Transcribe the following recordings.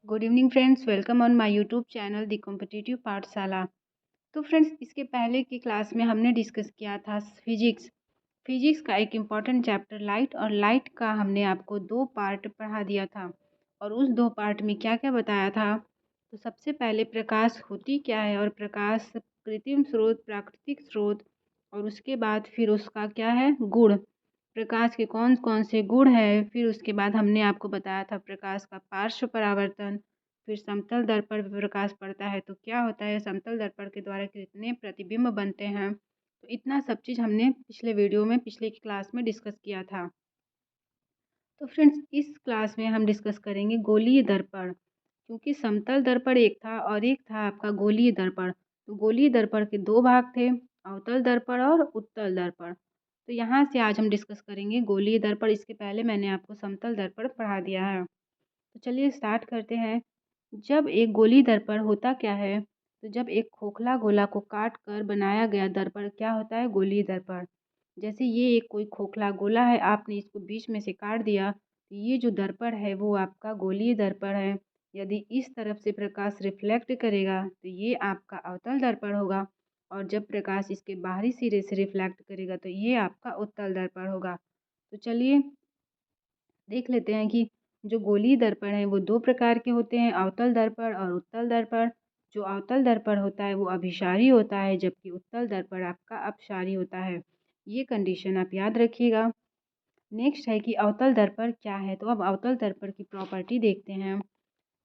Good evening friends, welcome on my YouTube channel the competitive पाठशाला। तो friends, इसके पहले की क्लास में हमने डिस्कस किया था फिजिक्स का एक इम्पॉर्टेंट चैप्टर लाइट, और लाइट का हमने आपको दो पार्ट पढ़ा दिया था। और उस दो पार्ट में क्या क्या बताया था। तो सबसे पहले प्रकाश होती क्या है, और प्रकाश कृत्रिम स्रोत, प्राकृतिक स्रोत, और उसके बाद फिर उसका क्या है गुण, प्रकाश के कौन कौन से गुण हैं। फिर उसके बाद हमने आपको बताया था प्रकाश का पार्श्व परावर्तन। फिर समतल दर्पण पर प्रकाश पड़ता है तो क्या होता है, समतल दर्पण के द्वारा कितने प्रतिबिंब बनते हैं। तो इतना सब चीज़ हमने पिछले वीडियो में, पिछले क्लास में डिस्कस किया था। तो फ्रेंड्स, इस क्लास में हम डिस्कस करेंगे गोलीय दर्पण, क्योंकि समतल दर्पण एक था और एक था आपका गोलीय दर्पण। तो गोलीय दर्पण के दो भाग थे, अवतल दर्पण और उत्तल दर्पण। तो यहाँ से आज हम डिस्कस करेंगे गोलीय दर्पण। इसके पहले मैंने आपको समतल दर्पण पढ़ा दिया है। तो चलिए स्टार्ट करते हैं। जब एक गोलीय दर्पण होता क्या है, तो जब एक खोखला गोला को काट कर बनाया गया दर्पण क्या होता है, गोलीय दर्पण। जैसे ये एक कोई खोखला गोला है, आपने इसको बीच में से काट दिया, तो ये जो दर्पण है वो आपका गोलीय दर्पण है। यदि इस तरफ से प्रकाश रिफ्लेक्ट करेगा तो ये आपका अवतल दर्पण होगा, और जब प्रकाश इसके बाहरी सिरे से रिफ्लेक्ट करेगा तो ये आपका उत्तल दर्पण होगा। तो चलिए देख लेते हैं कि जो गोलीय दर्पण है वो दो प्रकार के होते हैं, अवतल दर्पण और उत्तल दर्पण। जो अवतल दर्पण होता है वो अभिसारी होता है, जबकि उत्तल दर्पण आपका अपसारी होता है। ये कंडीशन आप याद रखिएगा। नेक्स्ट है कि अवतल दर्पण क्या है। तो अब अवतल दर्पण की प्रॉपर्टी देखते हैं।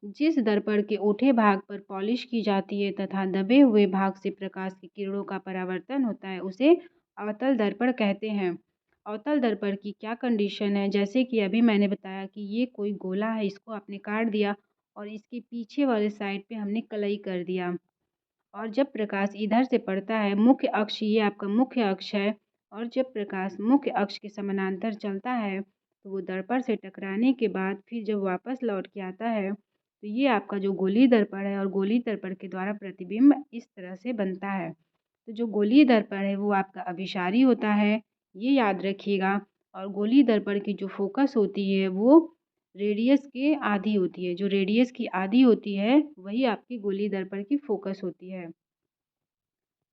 जिस दर्पण के उठे भाग पर पॉलिश की जाती है तथा दबे हुए भाग से प्रकाश की किरणों का परावर्तन होता है, उसे अवतल दर्पण कहते हैं। अवतल दर्पण की क्या कंडीशन है, जैसे कि अभी मैंने बताया कि ये कोई गोला है, इसको आपने काट दिया और इसके पीछे वाले साइड पे हमने कलई कर दिया, और जब प्रकाश इधर से पड़ता है, मुख्य अक्ष ये आपका मुख्य अक्ष है, और जब प्रकाश मुख्य अक्ष के समानांतर चलता है तो वो दर्पण से टकराने के बाद फिर जब वापस लौट के आता है तो ये आपका जो गोलीय दर्पण है, और गोलीय दर्पण के द्वारा प्रतिबिंब इस तरह से बनता है। तो जो गोलीय दर्पण है वो आपका अभिसारी होता है, ये याद रखिएगा। और गोलीय दर्पण की जो फोकस होती है वो रेडियस के आधी होती है। जो रेडियस की आधी होती है वही आपकी गोलीय दर्पण की फोकस होती है।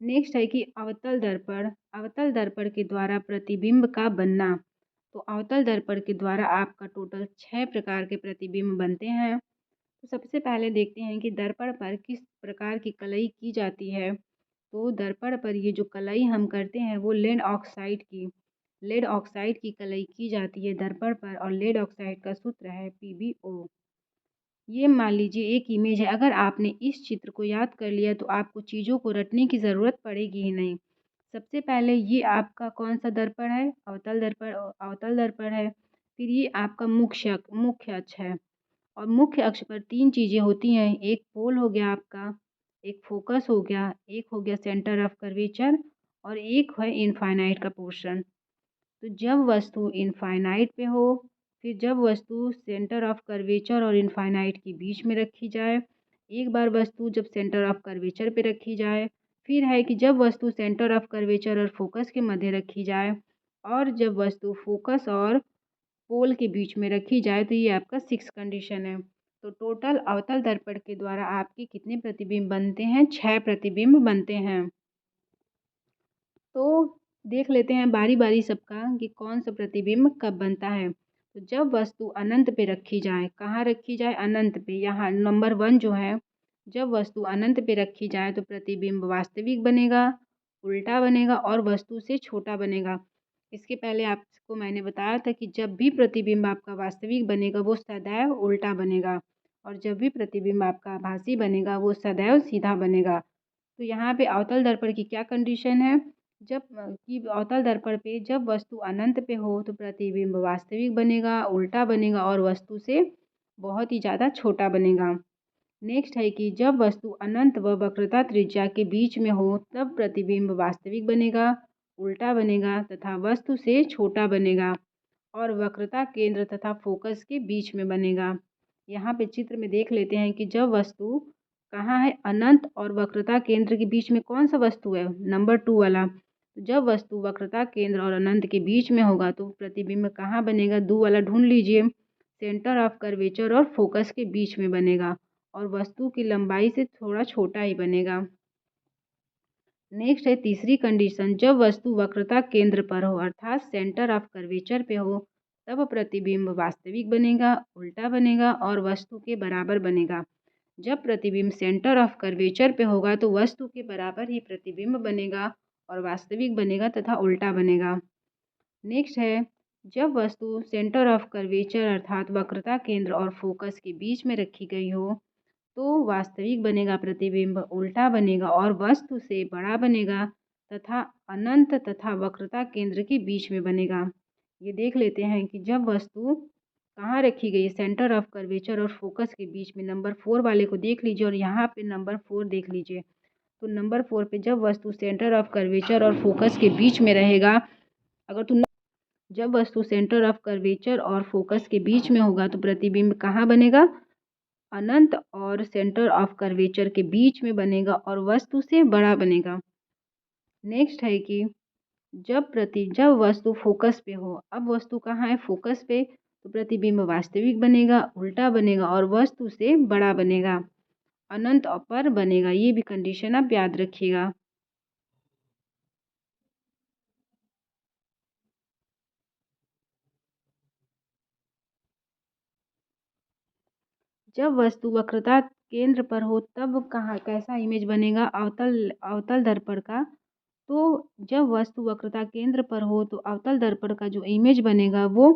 नेक्स्ट है कि अवतल दर्पण। अवतल दर्पण के द्वारा प्रतिबिंब का बनना। तो अवतल दर्पण के द्वारा आपका टोटल 6 प्रकार के प्रतिबिंब बनते हैं। तो सबसे पहले देखते हैं कि दर्पण पर किस प्रकार की कलई की जाती है। तो दर्पण पर ये जो कलई हम करते हैं वो लेड ऑक्साइड की कलई की जाती है दर्पण पर, और लेड ऑक्साइड का सूत्र है PbO। ये मान लीजिए एक इमेज है, अगर आपने इस चित्र को याद कर लिया तो आपको चीज़ों को रटने की ज़रूरत पड़ेगी ही नहीं। सबसे पहले ये आपका कौन सा दर्पण है, अवतल दर्पण है। फिर ये आपका मुख्य अक्ष है, और मुख्य अक्ष पर 3 चीज़ें होती हैं। एक पोल हो गया आपका, एक फोकस हो गया, एक हो गया सेंटर ऑफ कर्वेचर, और एक है इनफाइनाइट का पोर्शन। तो जब वस्तु इनफाइनाइट पे हो, फिर जब वस्तु सेंटर ऑफ कर्वेचर और इनफाइनाइट के बीच में रखी जाए, एक बार वस्तु जब सेंटर ऑफ कर्वेचर पे रखी जाए, फिर है कि जब वस्तु सेंटर ऑफ कर्वेचर और फोकस के मध्य रखी जाए, और जब वस्तु फोकस और पोल के बीच में रखी जाए, तो ये आपका 6 कंडीशन है। तो टोटल अवतल दर्पण के द्वारा आपके कितने प्रतिबिंब बनते हैं, 6 प्रतिबिंब बनते हैं। तो देख लेते हैं बारी बारी सबका कि कौन सा प्रतिबिंब कब बनता है। तो जब वस्तु अनंत पे रखी जाए, कहाँ रखी जाए, अनंत पे, यहाँ नंबर 1 जो है, जब वस्तु अनंत पे रखी जाए तो प्रतिबिंब वास्तविक बनेगा, उल्टा बनेगा और वस्तु से छोटा बनेगा। इसके पहले आपको मैंने बताया था कि जब भी प्रतिबिंब आपका वास्तविक बनेगा वो सदैव उल्टा बनेगा, और जब भी प्रतिबिंब आपका आभासी बनेगा वो सदैव सीधा बनेगा। तो यहाँ पे अवतल दर्पण की क्या कंडीशन है, जब कि अवतल दर्पण पे जब वस्तु अनंत पे हो तो प्रतिबिंब वास्तविक बनेगा, उल्टा बनेगा और वस्तु से बहुत ही ज़्यादा छोटा बनेगा। नेक्स्ट है कि जब वस्तु अनंत व वक्रता त्रिज्या के बीच में हो तब प्रतिबिंब वास्तविक बनेगा, उल्टा बनेगा तथा वस्तु से छोटा बनेगा, और वक्रता केंद्र तथा फोकस के बीच में बनेगा। यहाँ पे चित्र में देख लेते हैं कि जब वस्तु कहाँ है, अनंत और वक्रता केंद्र के बीच में कौन सा वस्तु है, नंबर 2 वाला। तो जब वस्तु वक्रता केंद्र और अनंत के बीच में होगा तो प्रतिबिंब कहाँ बनेगा, 2 वाला ढूंढ लीजिए। सेंटर ऑफ कर्वेचर और फोकस के बीच में बनेगा और वस्तु की लंबाई से थोड़ा छोटा ही बनेगा। नेक्स्ट है तीसरी कंडीशन, जब वस्तु वक्रता केंद्र पर हो अर्थात सेंटर ऑफ कर्वेचर पे हो तब प्रतिबिंब वास्तविक बनेगा, उल्टा बनेगा और वस्तु के बराबर बनेगा। जब प्रतिबिंब सेंटर ऑफ कर्वेचर पे होगा तो वस्तु के बराबर ही प्रतिबिंब बनेगा और वास्तविक बनेगा तथा उल्टा बनेगा। नेक्स्ट है जब वस्तु सेंटर ऑफ कर्वेचर अर्थात वक्रता केंद्र और फोकस के बीच में रखी गई हो तो वास्तविक बनेगा प्रतिबिंब, उल्टा बनेगा और वस्तु से बड़ा बनेगा तथा अनंत तथा वक्रता केंद्र के बीच में बनेगा। ये देख लेते हैं कि जब वस्तु कहाँ रखी गई है, सेंटर ऑफ कर्वेचर और फोकस के बीच में। नंबर 4 वाले को देख लीजिए और यहाँ पे नंबर 4 देख लीजिए। तो नंबर 4 पे जब वस्तु सेंटर ऑफ कर्वेचर और फोकस के बीच में रहेगा, अगर तुम जब वस्तु सेंटर ऑफ कर्वेचर और फोकस के बीच में होगा तो प्रतिबिंब कहाँ बनेगा, अनंत और सेंटर ऑफ कर्वेचर के बीच में बनेगा और वस्तु से बड़ा बनेगा। नेक्स्ट है कि जब वस्तु फोकस पे हो, अब वस्तु कहाँ है, फोकस पे, तो प्रतिबिंब वास्तविक बनेगा, उल्टा बनेगा और वस्तु से बड़ा बनेगा, अनंत पर बनेगा। ये भी कंडीशन आप याद रखिएगा। जब वस्तु वक्रता केंद्र पर हो तब कहाँ कैसा इमेज बनेगा, अवतल अवतल दर्पण का। तो जब वस्तु वक्रता केंद्र पर हो तो अवतल दर्पण का जो इमेज बनेगा वो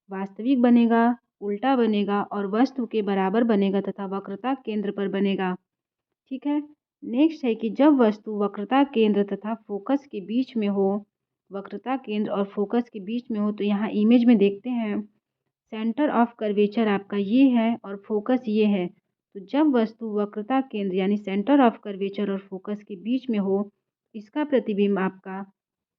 वास्तविक बनेगा, उल्टा बनेगा और वस्तु के बराबर बनेगा तथा वक्रता केंद्र पर बनेगा। ठीक है। नेक्स्ट है कि जब वस्तु वक्रता केंद्र तथा फोकस के बीच में हो, वक्रता केंद्र और फोकस के बीच में हो, तो यहाँ इमेज में देखते हैं सेंटर ऑफ कर्वेचर आपका ये है और फोकस ये है। तो जब वस्तु वक्रता केंद्र यानी सेंटर ऑफ कर्वेचर और फोकस के बीच में हो, इसका प्रतिबिंब आपका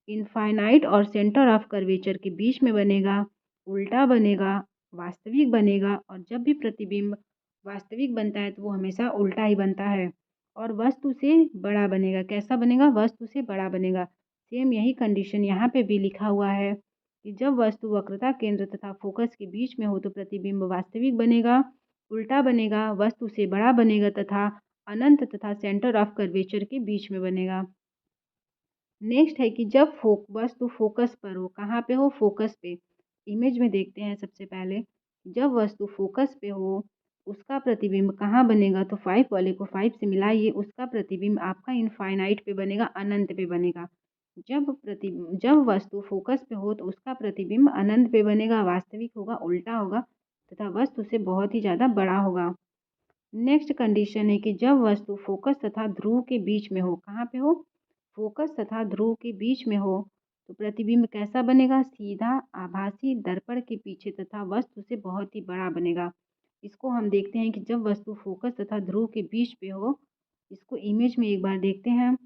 इनफाइनाइट और सेंटर ऑफ कर्वेचर के बीच में बनेगा, उल्टा बनेगा, वास्तविक बनेगा। और जब भी प्रतिबिंब वास्तविक बनता है तो वो हमेशा उल्टा ही बनता है और वस्तु से बड़ा बनेगा। कैसा बनेगा, वस्तु से बड़ा बनेगा। सेम यही कंडीशन यहाँ पे भी लिखा हुआ है कि जब वस्तु वक्रता केंद्र तथा फोकस के बीच में हो तो प्रतिबिंब वास्तविक बनेगा, उल्टा बनेगा, वस्तु से बड़ा बनेगा तथा अनंत तथा सेंटर ऑफ कर्वेचर के बीच में बनेगा। नेक्स्ट है कि जब वस्तु फोकस पर हो, कहाँ पे हो, फोकस पे। इमेज में देखते हैं सबसे पहले, जब वस्तु फोकस पे हो उसका प्रतिबिंब कहाँ बनेगा, तो 5 वाले को 5 से मिलाइए, उसका प्रतिबिंब आपका इनफाइनाइट पे बनेगा, अनंत पे बनेगा। जब वस्तु फोकस पे हो तो उसका प्रतिबिंब अनंत पे बनेगा, वास्तविक होगा, उल्टा होगा तथा वस्तु से बहुत ही ज़्यादा बड़ा होगा। नेक्स्ट कंडीशन है कि जब वस्तु फोकस तथा ध्रुव के बीच में हो, कहाँ पे हो, फोकस तथा ध्रुव के बीच में हो, तो प्रतिबिंब कैसा बनेगा, सीधा आभासी दर्पण के पीछे तथा वस्तु से बहुत ही बड़ा बनेगा। इसको हम देखते हैं कि जब वस्तु फोकस तथा ध्रुव के बीच पे हो, इसको इमेज में एक बार देखते हैं।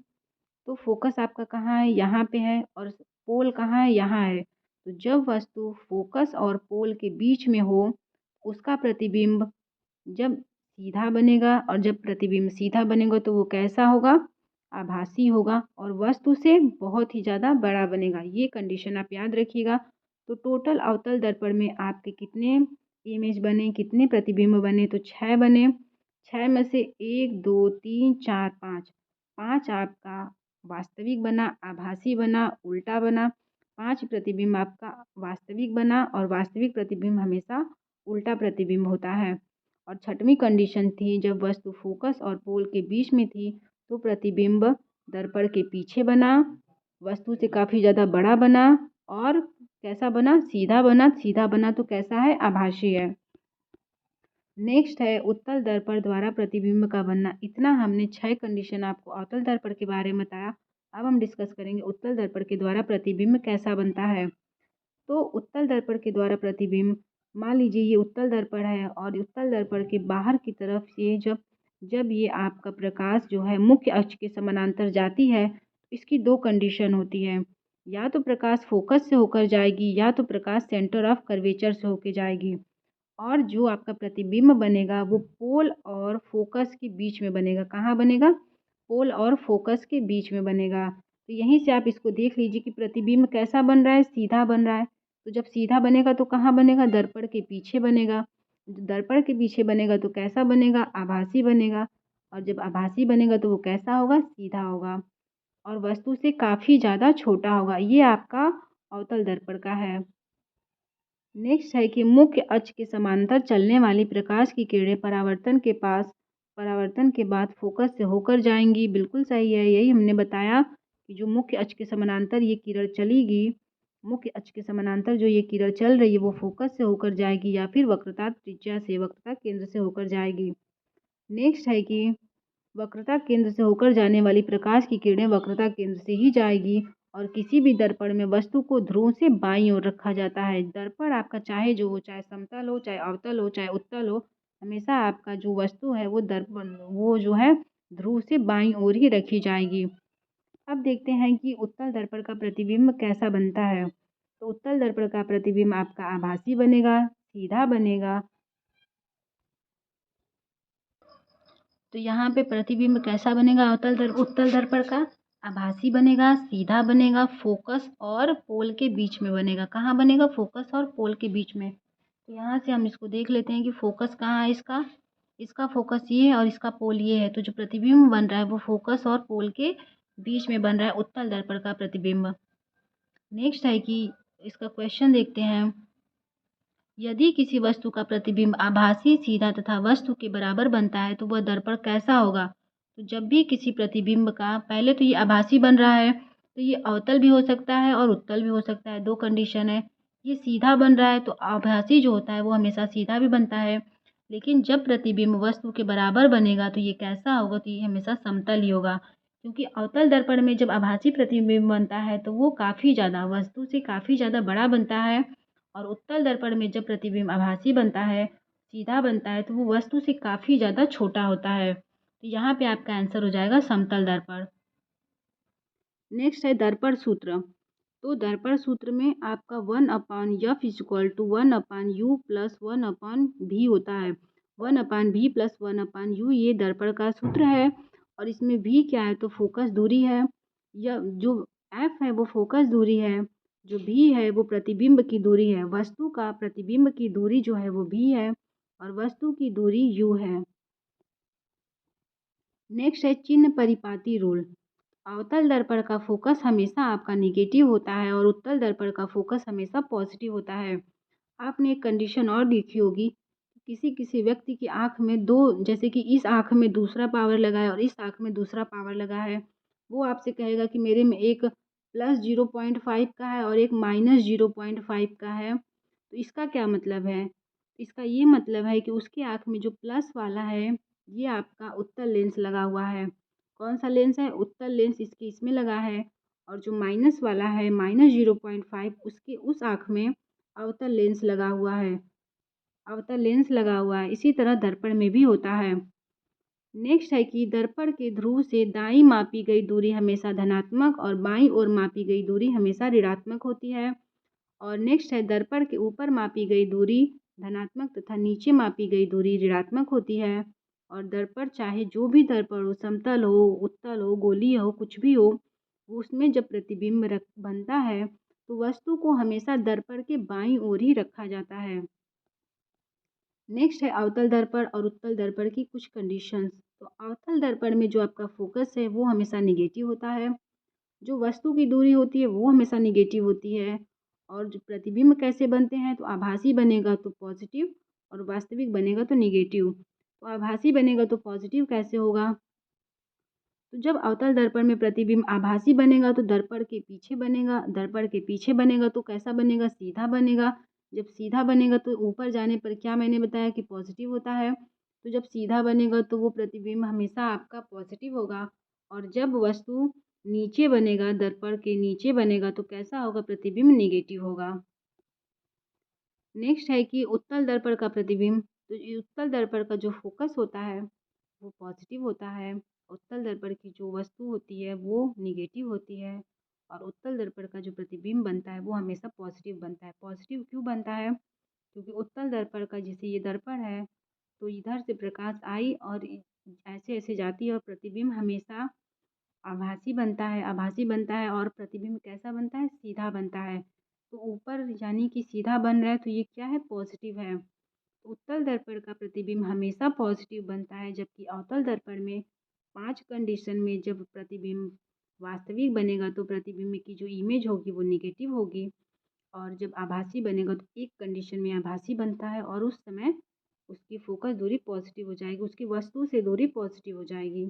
तो फोकस आपका कहाँ है, यहाँ पे है और पोल कहाँ है, यहाँ है। तो जब वस्तु फोकस और पोल के बीच में हो उसका प्रतिबिंब जब सीधा बनेगा और जब प्रतिबिंब सीधा बनेगा तो वो कैसा होगा, आभासी होगा और वस्तु से बहुत ही ज़्यादा बड़ा बनेगा। ये कंडीशन आप याद रखिएगा। तो टोटल अवतल दर्पण में आपके कितने इमेज बने, कितने प्रतिबिंब बने, तो 6 बने। 6 में से 1 2 3 4 5, 5 आपका वास्तविक बना, आभासी बना, उल्टा बना। 5 प्रतिबिंब आपका वास्तविक बना और वास्तविक प्रतिबिंब हमेशा उल्टा प्रतिबिंब होता है। और छठवीं कंडीशन थी जब वस्तु फोकस और पोल के बीच में थी तो प्रतिबिंब दर्पण के पीछे बना, वस्तु से काफ़ी ज़्यादा बड़ा बना और कैसा बना, सीधा बना। सीधा बना तो कैसा है, आभासी है। नेक्स्ट है उत्तल दर्पण द्वारा प्रतिबिंब का बनना। इतना हमने 6 कंडीशन आपको अवतल दर्पण के बारे में बताया। अब हम डिस्कस करेंगे उत्तल दर्पण के द्वारा प्रतिबिंब कैसा बनता है। तो उत्तल दर्पण के द्वारा प्रतिबिंब, मान लीजिए ये उत्तल दर्पण है और उत्तल दर्पण के बाहर की तरफ से जब जब ये आपका प्रकाश जो है मुख्य अक्ष के समानांतर जाती है, इसकी 2 कंडीशन होती है। या तो प्रकाश फोकस से होकर जाएगी या तो प्रकाश सेंटर ऑफ कर्वेचर से होकर जाएगी। और जो आपका प्रतिबिंब बनेगा वो पोल और फोकस के बीच में बनेगा। कहाँ बनेगा, पोल और फोकस के बीच में बनेगा। तो यहीं से आप इसको देख लीजिए कि प्रतिबिंब कैसा बन रहा है, सीधा बन रहा है। तो जब सीधा बनेगा तो कहाँ बनेगा, दर्पण के पीछे बनेगा। दर्पण के पीछे बनेगा तो कैसा बनेगा? आभासी बनेगा। और जब आभासी बनेगा तो वो कैसा होगा? सीधा होगा और वस्तु से काफ़ी ज़्यादा छोटा होगा। ये आपका अवतल दर्पण का है। नेक्स्ट है कि मुख्य अक्ष के समांतर चलने वाली प्रकाश की किरणें परावर्तन के बाद फोकस से होकर जाएंगी। बिल्कुल सही है, यही हमने बताया कि जो मुख्य अक्ष के समानांतर ये किरण चलेगी, मुख्य अक्ष के समानांतर जो ये किरण चल रही है वो फोकस से होकर जाएगी या फिर वक्रता केंद्र से होकर जाएगी। नेक्स्ट है कि वक्रता केंद्र से होकर जाने वाली प्रकाश की किरणें वक्रता केंद्र से ही जाएगी और किसी भी दर्पण में वस्तु को ध्रुव से बाईं ओर रखा जाता है। दर्पण आपका चाहे जो हो, चाहे समतल हो, चाहे अवतल हो, चाहे उत्तल हो, हमेशा आपका जो वस्तु है वो दर्पण वो जो है ध्रुव से बाईं ओर ही रखी जाएगी। अब देखते हैं कि उत्तल दर्पण का प्रतिबिंब कैसा बनता है। तो उत्तल दर्पण का प्रतिबिंब आपका आभासी बनेगा, सीधा बनेगा। तो यहाँ पे प्रतिबिंब कैसा बनेगा? उत्तल दर्पण का आभासी बनेगा, सीधा बनेगा, फोकस और पोल के बीच में बनेगा। कहाँ बनेगा? फोकस और पोल के बीच में। तो यहाँ से हम इसको देख लेते हैं कि फोकस कहाँ है इसका। इसका फोकस ये है और इसका पोल ये है। तो जो प्रतिबिंब बन रहा है वो फोकस और पोल के बीच में बन रहा है उत्तल दर्पण का प्रतिबिंब। नेक्स्ट है कि इसका क्वेश्चन देखते हैं। यदि किसी वस्तु का प्रतिबिंब आभासी, सीधा तथा वस्तु के बराबर बनता है तो वह दर्पण कैसा होगा? तो जब भी किसी प्रतिबिंब का पहले तो ये आभासी बन रहा है तो ये अवतल भी हो सकता है और उत्तल भी हो सकता है, दो कंडीशन है। ये सीधा बन रहा है तो आभासी जो होता है वो हमेशा सीधा भी बनता है, लेकिन जब प्रतिबिंब वस्तु के बराबर बनेगा तो ये कैसा होगा? तो ये हमेशा समतल ही होगा, क्योंकि अवतल दर्पण में जब आभासी प्रतिबिंब बनता है तो वो काफ़ी ज़्यादा वस्तु से काफ़ी ज़्यादा बड़ा बनता है और उत्तल दर्पण में जब प्रतिबिंब आभासी बनता है, सीधा बनता है, तो वो वस्तु से काफ़ी ज़्यादा छोटा होता है। तो यहाँ पे आपका आंसर हो जाएगा समतल दर्पण। नेक्स्ट है दर्पण सूत्र। तो दर्पण सूत्र में आपका 1/f = 1/u + 1/v होता है। 1/v + 1/u ये दर्पण का सूत्र है और इसमें v क्या है? तो फोकस दूरी है। या जो f है वो फोकस दूरी है, जो v है वो प्रतिबिंब की दूरी है। वस्तु का प्रतिबिंब की दूरी जो है वो v है और वस्तु की दूरी u है। नेक्स्ट है चिन्ह परिपाती रूल। अवतल दर्पण का फोकस हमेशा आपका नेगेटिव होता है और उत्तल दर्पण का फोकस हमेशा पॉजिटिव होता है। आपने एक कंडीशन और देखी होगी, किसी किसी व्यक्ति की आँख में दो, जैसे कि इस आँख में दूसरा पावर लगा है और इस आँख में दूसरा पावर लगा है, वो आपसे कहेगा कि मेरे में एक +0.5 का है और एक -0.5 का है। तो इसका क्या मतलब है? इसका ये मतलब है कि उसकी आँख में जो प्लस वाला है ये आपका उत्तल लेंस लगा हुआ है। कौन सा लेंस है? उत्तल लेंस इसके इसमें लगा है और जो माइनस वाला है -0.5 उसके उस आँख में अवतल लेंस लगा हुआ है। अवतल लेंस लगा हुआ है। इसी तरह दर्पण में भी होता है। नेक्स्ट है कि दर्पण के ध्रुव से दाईं मापी गई दूरी हमेशा धनात्मक और बाईं ओर मापी गई दूरी हमेशा ऋणात्मक होती है। और नेक्स्ट है दर्पण के ऊपर मापी गई दूरी धनात्मक तथा नीचे मापी गई दूरी ऋणात्मक होती है। और दर्पण चाहे जो भी दर्पण हो, समतल हो, उत्तल हो, गोलीय हो, कुछ भी हो, उसमें जब प्रतिबिंब बनता है तो वस्तु को हमेशा दर्पण के बाईं ओर ही रखा जाता है। नेक्स्ट है अवतल दर्पण और उत्तल दर्पण की कुछ कंडीशंस। तो अवतल दर्पण में जो आपका फोकस है वो हमेशा निगेटिव होता है, जो वस्तु की दूरी होती है वो हमेशा निगेटिव होती है और जो प्रतिबिंब कैसे बनते हैं? तो आभासी बनेगा तो पॉजिटिव और वास्तविक बनेगा तो निगेटिव। तो आभासी बनेगा तो पॉजिटिव कैसे होगा? तो जब अवतल दर्पण में प्रतिबिंब आभासी बनेगा तो दर्पण के पीछे बनेगा तो कैसा बनेगा? सीधा बनेगा। जब सीधा बनेगा तो ऊपर जाने पर क्या मैंने बताया कि पॉजिटिव होता है। तो जब सीधा बनेगा तो वो प्रतिबिंब हमेशा आपका पॉजिटिव होगा और जब वस्तु नीचे बनेगा, दर्पण के नीचे बनेगा तो कैसा होगा? प्रतिबिंब नेगेटिव होगा। नेक्स्ट है कि उत्तल दर्पण का प्रतिबिंब। तो ये उत्तल दर्पण का जो फोकस होता है वो पॉजिटिव होता है। उत्तल दर्पण की जो वस्तु होती है वो निगेटिव होती है और उत्तल दर्पण का जो प्रतिबिंब बनता है वो हमेशा पॉजिटिव बनता है। पॉजिटिव क्यों बनता है? क्योंकि उत्तल दर्पण का जैसे ये दर्पण है तो इधर से प्रकाश आई और ऐसे ऐसे जाती है और प्रतिबिंब हमेशा आभासी बनता है और प्रतिबिंब कैसा बनता है? सीधा बनता है। तो ऊपर यानी कि सीधा बन रहा है तो ये क्या है? पॉजिटिव है। तो उत्तल दर्पण का प्रतिबिंब हमेशा पॉजिटिव बनता है, जबकि अवतल दर्पण में 5 कंडीशन में जब प्रतिबिंब वास्तविक बनेगा तो प्रतिबिंब की जो इमेज होगी वो नेगेटिव होगी, और जब आभासी बनेगा तो एक कंडीशन में आभासी बनता है और उस समय उसकी फोकस दूरी पॉजिटिव हो जाएगी, उसकी वस्तु से दूरी पॉजिटिव हो जाएगी।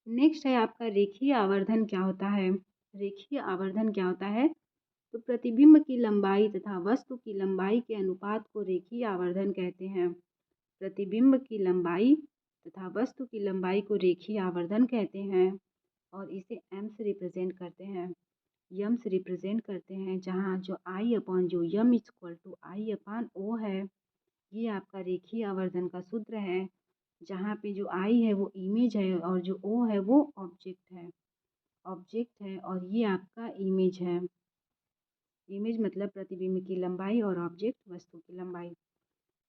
नेक्स्ट है आपका रेखीय आवर्धन क्या होता है। रेखीय आवर्धन क्या होता है? तो प्रतिबिंब की लंबाई तथा वस्तु की लंबाई के अनुपात को रेखीय आवर्धन कहते हैं। प्रतिबिंब की लंबाई तथा वस्तु की लंबाई को रेखीय आवर्धन कहते हैं और इसे एम से रिप्रेजेंट करते हैं, यम से रिप्रेजेंट करते हैं, जहाँ जो आई अपॉन जो यम equal to I upon o है, ये आपका रेखीय आवर्धन का सूत्र है, जहाँ पे जो आई है वो इमेज है और जो ओ है वो ऑब्जेक्ट है। ऑब्जेक्ट है और ये आपका इमेज है। इमेज मतलब प्रतिबिंब की लंबाई और ऑब्जेक्ट वस्तु की लंबाई।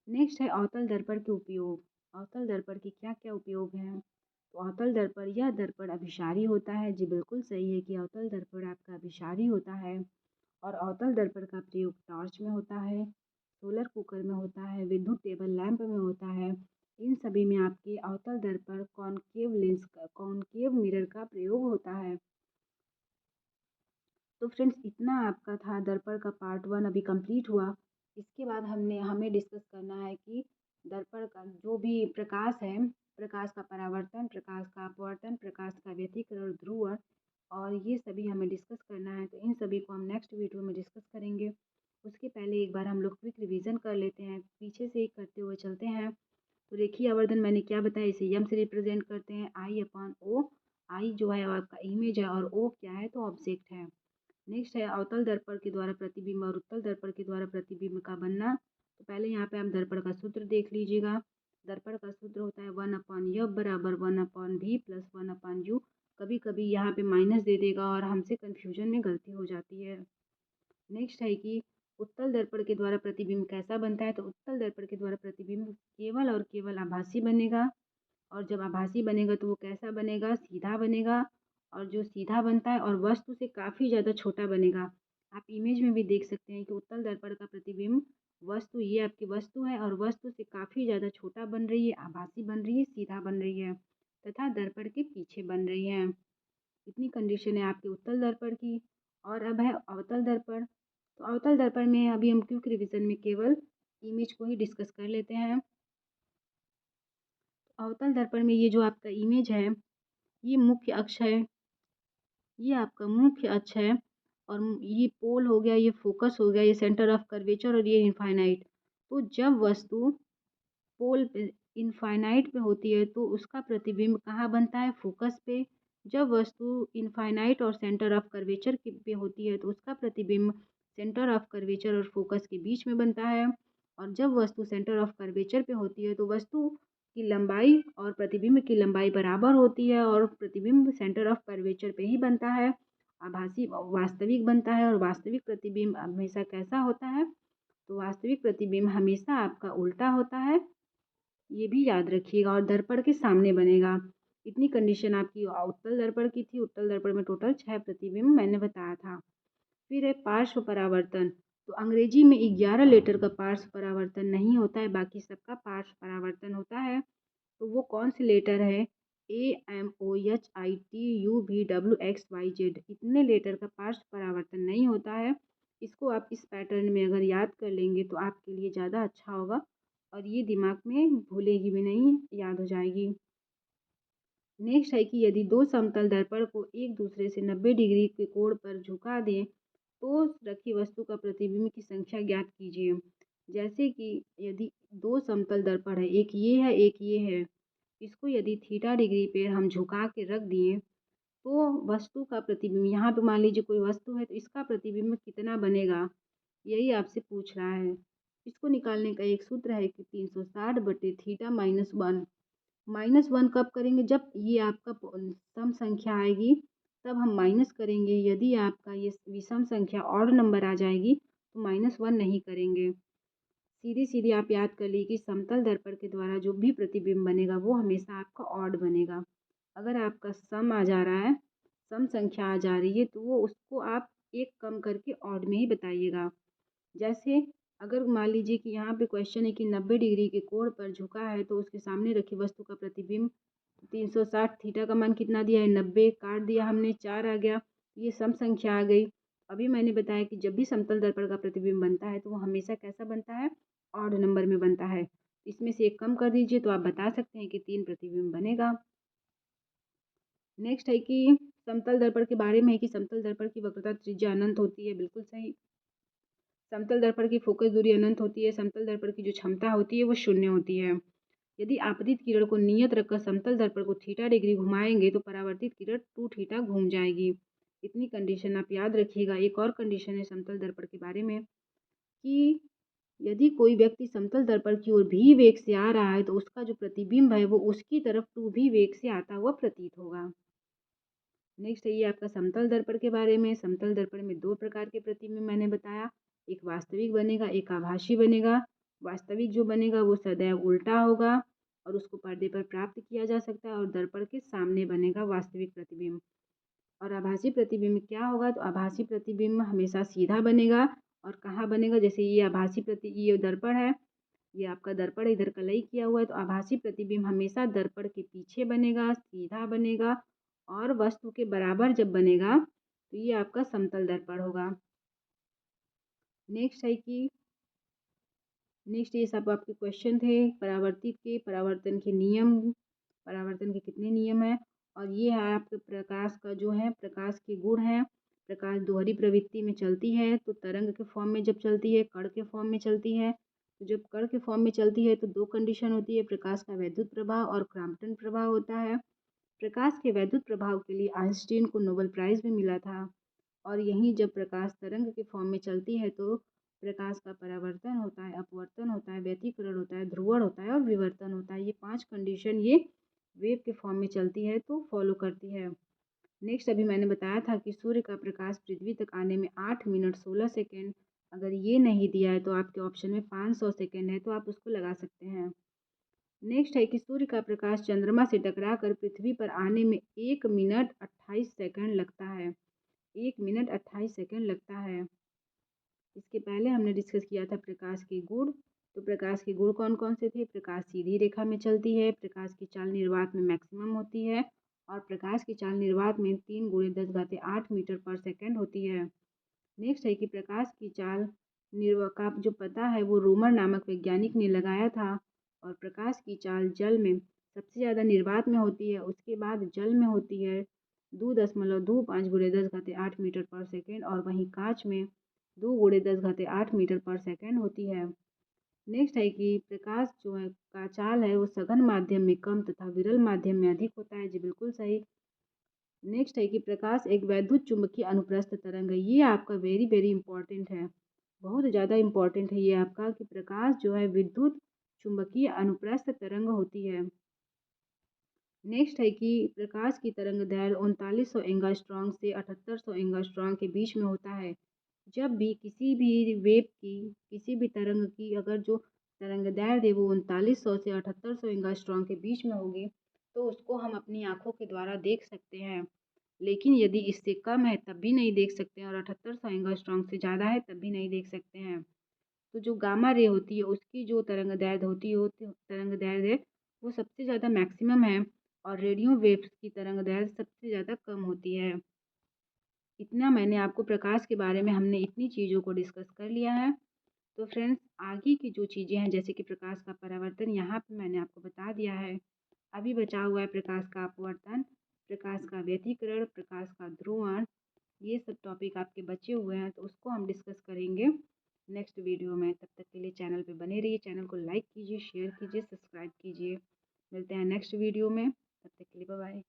नेक्स्ट है अवतल दर्पण के उपयोग। अवतल दर्पण के क्या क्या उपयोग हैं? तो अवतल दर्पण, यह दर्पण अभिसारी होता है। जी बिल्कुल सही है कि अवतल दर्पण आपका अभिसारी होता है और अवतल दर्पण का प्रयोग टॉर्च में होता है, सोलर कुकर में होता है, विद्युत टेबल लैंप में होता है। इन सभी में आपके अवतल दर्पण कॉनकेव लेंस का, कॉनकेव मिरर का प्रयोग होता है। तो फ्रेंड्स इतना आपका था दर्पण का पार्ट 1 अभी कंप्लीट हुआ। इसके बाद हमें डिस्कस करना है कि दर्पण का जो भी प्रकाश है, प्रकाश का परावर्तन, प्रकाश का अपवर्तन, प्रकाश का व्यतिकरण, ध्रुवण, और ये सभी हमें डिस्कस करना है। तो इन सभी को हम नेक्स्ट वीडियो में डिस्कस करेंगे। उसके पहले एक बार हम लोग क्विक रिवीजन कर लेते हैं, पीछे से ही करते हुए चलते हैं। तो रेखीय आवर्धन मैंने क्या बताया, इसे यम से रिप्रेजेंट करते हैं, आई अपॉन ओ। आई जो है आपका इमेज है और ओ क्या है, तो ऑब्जेक्ट है। नेक्स्ट है अवतल दर्पण के द्वारा प्रतिबिंब और उत्तल दर्पण के द्वारा प्रतिबिंब का बनना। तो पहले यहाँ पे हम दर्पण का सूत्र देख लीजिएगा। दर्पण का सूत्र होता है 1/f बराबर 1/v प्लस 1/u। कभी कभी यहाँ पे माइनस दे देगा और हमसे कन्फ्यूजन में गलती हो जाती है। नेक्स्ट है कि उत्तल दर्पण के द्वारा प्रतिबिंब कैसा बनता है। तो उत्तल दर्पण के द्वारा प्रतिबिंब केवल और केवल आभासी बनेगा, और जब आभासी बनेगा तो वो कैसा बनेगा, सीधा बनेगा, और जो सीधा बनता है और वस्तु से काफ़ी ज़्यादा छोटा बनेगा। आप इमेज में भी देख सकते हैं कि उत्तल दर्पण का प्रतिबिंब वस्तु, ये आपकी वस्तु है और वस्तु से काफ़ी ज़्यादा छोटा बन रही है, आभासी बन रही है, सीधा बन रही है तथा दर्पण के पीछे बन रही है। इतनी कंडीशन है आपके उत्तल दर्पण की। और अब है अवतल दर्पण। तो अवतल दर्पण में अभी हम क्विक रिवीजन में केवल इमेज को ही डिस्कस कर लेते हैं। अवतल दर्पण में ये जो आपका इमेज है, ये मुख्य अक्ष है, ये आपका मुख्य अक्ष है, और ये पोल हो गया, ये फोकस हो गया, ये सेंटर ऑफ कर्वेचर और ये इनफाइनाइट। तो जब वस्तु पोल पे इनफाइनाइट पे होती है तो उसका प्रतिबिंब कहाँ बनता है, फोकस पे। जब वस्तु इनफाइनाइट और सेंटर ऑफ कर्वेचर पे होती है तो उसका प्रतिबिंब सेंटर ऑफ कर्वेचर और फोकस के बीच में बनता है। और जब वस्तु सेंटर ऑफ कर्वेचर पे होती है तो वस्तु की लंबाई और प्रतिबिंब की लंबाई बराबर होती है और प्रतिबिंब सेंटर ऑफ कर्वेचर पे ही बनता है। आभासी वास्तविक बनता है, और वास्तविक प्रतिबिंब हमेशा कैसा होता है, तो वास्तविक प्रतिबिंब हमेशा आपका उल्टा होता है, ये भी याद रखिएगा, और दर्पण के सामने बनेगा। इतनी कंडीशन आपकी उत्तल दर्पण की थी। उत्तल दर्पण में टोटल 6 प्रतिबिंब मैंने बताया था। फिर है पार्श्व परावर्तन। तो अंग्रेजी में 11 लेटर का पार्श्व परावर्तन नहीं होता है, बाकी सबका पार्श्व परावर्तन होता है। तो वो कौन से लेटर है, AMOHITUVWXYZ, इतने लेटर का पार्श्व परावर्तन नहीं होता है। इसको आप इस पैटर्न में अगर याद कर लेंगे तो आपके लिए ज़्यादा अच्छा होगा, और ये दिमाग में भूलेगी भी नहीं, याद हो जाएगी। नेक्स्ट है कि यदि दो समतल दर्पण को एक दूसरे से 90 डिग्री के कोण पर झुका दें तो रखी वस्तु का प्रतिबिंब की संख्या ज्ञात कीजिए। जैसे कि यदि दो समतल दर्पण है, एक ये है एक ये है, इसको यदि थीटा डिग्री पे हम झुका के रख दिए तो वस्तु का प्रतिबिंब, यहाँ पे मान लीजिए कोई वस्तु है तो इसका प्रतिबिंब कितना बनेगा, यही आपसे पूछ रहा है। इसको निकालने का एक सूत्र है कि 360/थीटा -1। -1 कब करेंगे, जब ये आपका सम संख्या आएगी तब हम माइनस करेंगे। यदि आपका ये विषम संख्या ऑड नंबर आ जाएगी तो -1 नहीं करेंगे। सीधी सीधी आप याद कर लीजिए कि समतल दर्पण के द्वारा जो भी प्रतिबिंब बनेगा वो हमेशा आपका ऑड बनेगा। अगर आपका सम आ जा रहा है, सम संख्या आ जा रही है, तो वो उसको आप एक कम करके ऑड में ही बताइएगा। जैसे अगर मान लीजिए कि यहाँ पे क्वेश्चन है कि 90 डिग्री के कोण पर झुका है तो उसके सामने रखी वस्तु का प्रतिबिंब 360 थीटा का मान कितना दिया है 90, काट दिया हमने 4 आ गया, ये सम संख्या आ गई। अभी मैंने बताया कि जब भी समतल दर्पण का प्रतिबिंब बनता है तो वो हमेशा कैसा बनता है, ऑड नंबर में बनता है। इसमें से एक कम कर दीजिए तो आप बता सकते हैं कि 3 प्रतिबिंब बनेगा। नेक्स्ट है कि समतल दर्पण के बारे में है कि समतल दर्पण की वक्रता त्रिज्या अनंत होती है, बिल्कुल सही। समतल दर्पण की फोकस दूरी अनंत होती है। समतल दर्पण की जो क्षमता होती है वो शून्य होती है। यदि आपतित किरण को नियत रखकर समतल दर्पण को थीटा डिग्री घुमाएंगे तो परावर्तित किरण 2 थीटा घूम जाएगी। इतनी कंडीशन आप याद रखिएगा। एक और कंडीशन है समतल दर्पण के बारे में कि यदि कोई व्यक्ति समतल दर्पण की ओर भी वेग से आ रहा है तो उसका जो प्रतिबिंब है वो उसकी तरफ 2 भी वेग से आता हुआ प्रतीत होगा। नेक्स्ट है ये आपका समतल दर्पण के बारे में। समतल दर्पण में 2 प्रकार के प्रतिबिंब मैंने बताया, एक वास्तविक बनेगा, एक आभासी बनेगा। वास्तविक जो बनेगा वो सदैव उल्टा होगा और उसको पर्दे पर प्राप्त किया जा सकता है और दर्पण के सामने बनेगा वास्तविक प्रतिबिंब। और आभासी प्रतिबिंब क्या होगा, तो आभासी प्रतिबिंब हमेशा सीधा बनेगा। और कहाँ बनेगा, जैसे ये दर्पण है, ये आपका दर्पण इधर कलई किया हुआ है तो आभासी प्रतिबिंब हमेशा दर्पण के पीछे बनेगा, सीधा बनेगा और वस्तु के बराबर जब बनेगा तो ये आपका समतल दर्पण होगा। नेक्स्ट है कि ये सब आपके क्वेश्चन थे परावर्तित के, परावर्तन के नियम, परावर्तन के कितने नियम हैं। और ये है आपके प्रकाश का जो है, प्रकाश के गुण हैं। प्रकाश दोहरी प्रवृत्ति में चलती है तो तरंग के फॉर्म में जब चलती है, कण के फॉर्म में चलती है। तो जब कण के फॉर्म में चलती है तो 2 कंडीशन होती है, प्रकाश का वैद्युत प्रभाव और क्रॉम्पटन प्रभाव होता है। प्रकाश के वैद्युत प्रभाव के लिए आइंस्टीन को नोबेल प्राइज़ भी मिला था। और यहीं जब प्रकाश तरंग के फॉर्म में चलती है तो प्रकाश का परावर्तन होता है, अपवर्तन होता है, व्यतिकरण होता है, ध्रुवण होता है और विवर्तन होता है। ये 5 कंडीशन ये वेव के फॉर्म में चलती है तो फॉलो करती है। नेक्स्ट अभी मैंने बताया था कि सूर्य का प्रकाश पृथ्वी तक आने में 8 मिनट 16 सेकेंड, अगर ये नहीं दिया है तो आपके ऑप्शन में 500 सेकेंड है तो आप उसको लगा सकते हैं। नेक्स्ट है कि सूर्य का प्रकाश चंद्रमा से टकराकर पृथ्वी पर आने में 1 मिनट 28 सेकंड लगता है। 1 मिनट 28 सेकंड लगता है। इसके पहले हमने डिस्कस किया था प्रकाश के गुण। तो प्रकाश के गुण कौन कौन से थे, प्रकाश सीधी रेखा में चलती है, प्रकाश की चाल निर्वात में मैक्सिमम होती है और प्रकाश की चाल निर्वात में 3 × 10⁸ मीटर पर सेकंड होती है। नेक्स्ट है कि प्रकाश की चाल का जो पता है वो रोमर नामक वैज्ञानिक ने लगाया था। और प्रकाश की चाल जल में सबसे ज़्यादा निर्वात में होती है, उसके बाद जल में होती है 2.25 × 10⁸ मीटर पर सेकेंड और वहीं कांच में 2 × 10⁸ मीटर पर सेकेंड होती है। नेक्स्ट है कि प्रकाश जो है का चाल है वो सघन माध्यम में कम तथा विरल माध्यम में अधिक होता है। जी बिल्कुल सही। नेक्स्ट है कि प्रकाश एक वैद्युत चुंबकीय अनुप्रस्थ तरंग है। ये आपका वेरी वेरी इंपॉर्टेंट है, बहुत ज़्यादा इंपॉर्टेंट है ये आपका कि प्रकाश जो है विद्युत चुंबकीय अनुप्रस्थ तरंग होती है। नेक्स्ट है कि प्रकाश की तरंग दैर्घ्य 3900 एंगस्ट्रॉम से 7800 एंगस्ट्रॉम के बीच में होता है। जब भी किसी भी वेव की, किसी भी तरंग की अगर जो तरंग दैर्घ्य है वो 3900 से 7800 एंगस्ट्रॉम के बीच में होगी तो उसको हम अपनी आँखों के द्वारा देख सकते हैं। लेकिन यदि इससे कम है तब भी नहीं देख सकते हैं और 7800 एंगस्ट्रॉम से ज़्यादा है तब भी नहीं देख सकते हैं। तो जो गामा रे होती है उसकी जो तरंग दैर्घ्य होती है, तरंग दैर्घ्य वो सबसे ज़्यादा मैक्सिमम है और रेडियो वेव्स की तरंग दैर्घ्य सबसे ज़्यादा कम होती है। इतना मैंने आपको प्रकाश के बारे में, हमने इतनी चीज़ों को डिस्कस कर लिया है। तो फ्रेंड्स आगे की जो चीज़ें हैं जैसे कि प्रकाश का परावर्तन यहाँ पे मैंने आपको बता दिया है। अभी बचा हुआ है प्रकाश का अपवर्तन, प्रकाश का व्यतिकरण, प्रकाश का ध्रुवण। ये सब टॉपिक आपके बचे हुए हैं तो उसको हम डिस्कस करेंगे नेक्स्ट वीडियो में। तब तक के लिए चैनल पे बने रहिए, चैनल को लाइक कीजिए, शेयर कीजिए, सब्सक्राइब कीजिए। मिलते हैं नेक्स्ट वीडियो में, तब तक के लिए बाय बाय।